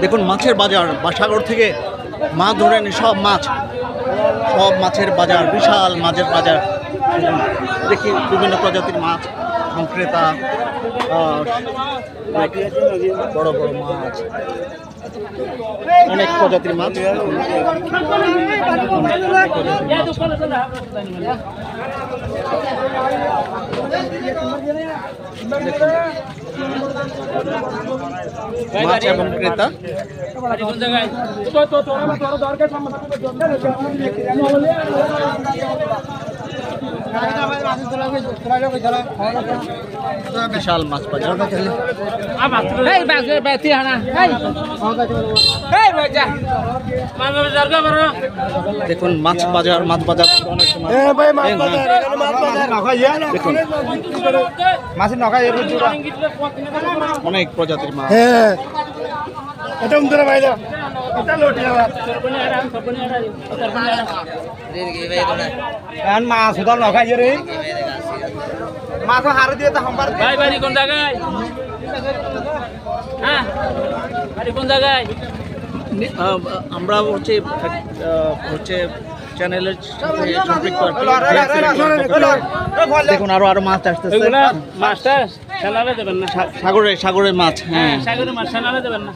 দেখুন মাছের বাজার বা সাগর থেকে মাছ ধরে এনে সব মাছের বাজার, বিশাল মাছের বাজার। দেখি বিভিন্ন প্রজাতির মাছ, ক্রেতা, বড় বড় মাছ, অনেক প্রজাতির মাছ। মাছ এবং ক্রেতা। বিশাল মাছ বাজার। দেখুন মাছ বাজার দেখুন অনেক প্রজাতির মাছ। মাছ নখাই রে মাছ হারে দিয়ে ভাই বাড়ি কোন জায়গায়? হ্যাঁ বাড়ি কোন জায়গায়? আমরা হচ্ছে চ্যানেলের সাথে সম্পৃক্ত। দেখুন আরো মাছ আসতেছে। মাছটা সাগরে সাগরের মাছ। হ্যাঁ সাগরের মাছ সানালে দেবেন না।